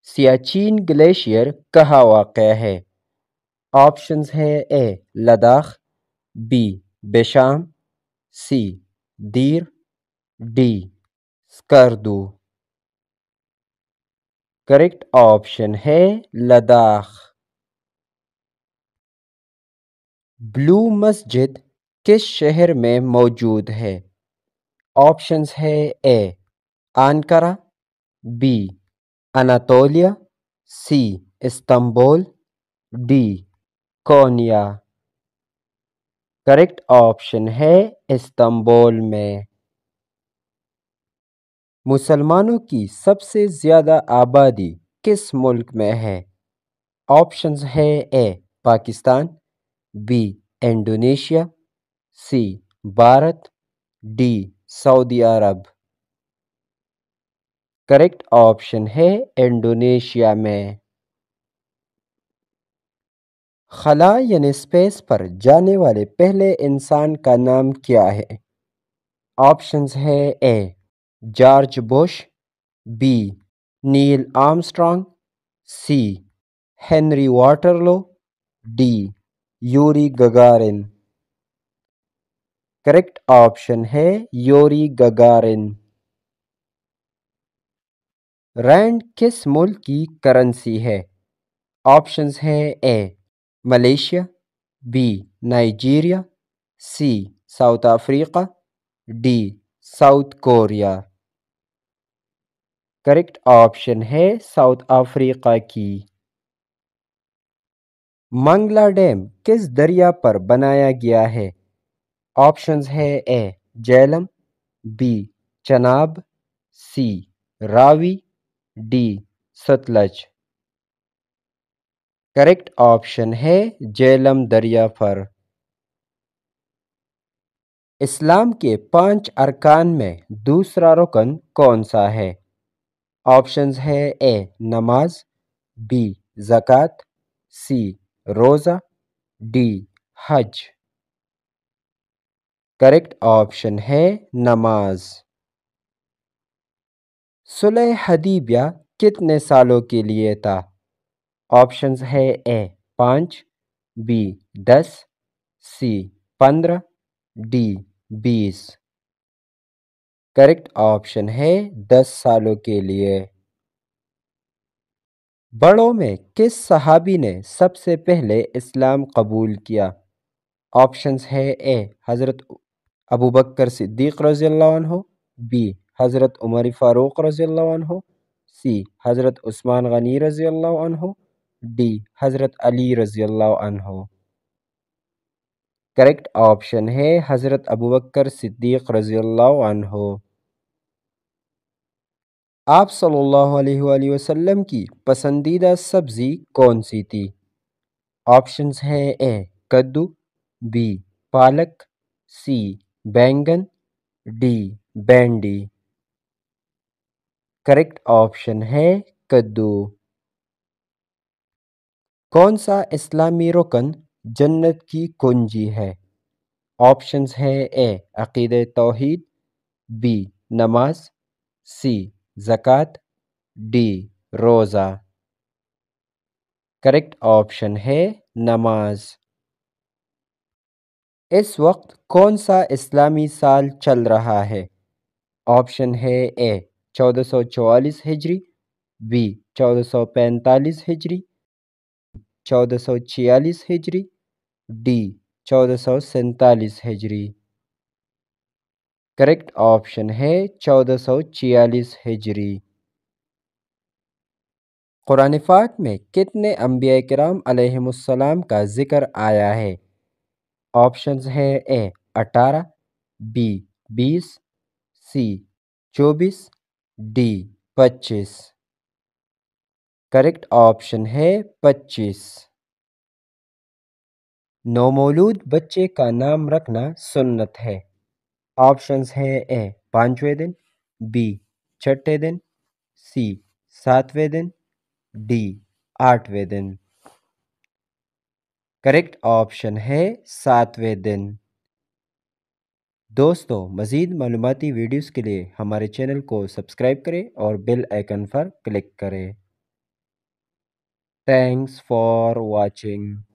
Siachen glacier کہاں واقع ہے؟ آپشنز ہے A Ladakh, B Besham, C Dir, D Skardu. Correct option ہے لداخ۔ بلو مسجد کس شہر میں موجود ہے؟ آپشنز ہے A Ankara, B Anatolia, C Istanbul, D Konya. Correct option ہے استنبول میں۔ مسلمانوں کی سب سے زیادہ آبادی کس ملک میں ہے؟ آپشنز ہے A Pakistan, B Indonesia, C Bharat, D Saudi Arab. Correct option ہے انڈونیشیا میں۔ خلا یعنی اسپیس پر جانے والے پہلے انسان کا نام کیا ہے؟ آپشنز ہے A George Bush, B Neil Armstrong, C Henry Waterloo, D Yuri Gagarin. Correct option ہے یوری گگارن۔ رینڈ کس ملک کی کرنسی ہے؟ آپشنز ہے A Malaysia, B Nigeria, C South Africa, D South Korea. Correct option ہے ساؤتھ افریقہ کی۔ Mangla dam کس دریا پر بنایا گیا ہے؟ آپشنز ہے A Jhelum, B Chenab, C Ravi, D Sutlej. Correct option ہے جہلم دریا پر۔ اسلام کے 5 ارکان میں دوسرا رکن کون سا ہے؟ آپشنز ہے اے نماز، بی زکوٰۃ، سی روزہ، ڈی حج۔ کریکٹ آپشن ہے نماز۔ صلح حدیبیہ کتنے سالوں کے لیے تھا؟ آپشنز ہے A 5، B 10، C 15، D 20۔ Correct option ہے 10 سالوں کے لیے۔ بڑوں میں کس صحابی نے سب سے پہلے اسلام قبول کیا؟ آپشنز ہے اے حضرت ابوبکر صدیق رضی اللہ عنہ، بی حضرت عمر فاروق رضی اللہ عنہ، سی حضرت عثمان غنی رضی اللہ عنہ، ڈی حضرت علی رضی اللہ عنہ۔ کریکٹ آپشن ہے حضرت ابوبکر صدیق رضی اللہ عنہ۔ آپ صلی اللہ علیہ وآلہ وسلم کی پسندیدہ سبزی کون سی تھی؟ آپشنز ہے اے کدو، بی پالک، سی بینگن، ڈی بینڈی۔ کریکٹ آپشن ہے کدو۔ کون سا اسلامی رکن جنت کی کنجی ہے؟ آپشنز ہے اے عقیدہ توحید، بی نماز، سی زکوٰۃ، ڈی روزہ۔ کریکٹ آپشن ہے نماز۔ اس وقت کون سا اسلامی سال چل رہا ہے؟ آپشن ہے اے 1444 ہجری، بی 1445 ہجری، 1446 ہجری، ڈی 1447 ہجری۔ کریکٹ آپشن ہے 1446 ہجری۔ قرآن پاک میں کتنے انبیاء کرام علیہم السلام کا ذکر آیا ہے؟ آپشنز ہے A 18، B 20، C 24، D 25۔ Correct option ہے 25۔ نومولود بچے کا نام رکھنا سنت ہے۔ آپشنز ہے اے 5ویں دن، بی 6ٹھے دن، سی 7ویں دن، ڈی 8ویں دن۔ کریکٹ آپشن ہے 7ویں دن۔ دوستو مزید معلوماتی ویڈیوز کے لیے ہمارے چینل کو سبسکرائب کریں اور بیل آئیکن پر کلک کریں۔ Thanks for watching.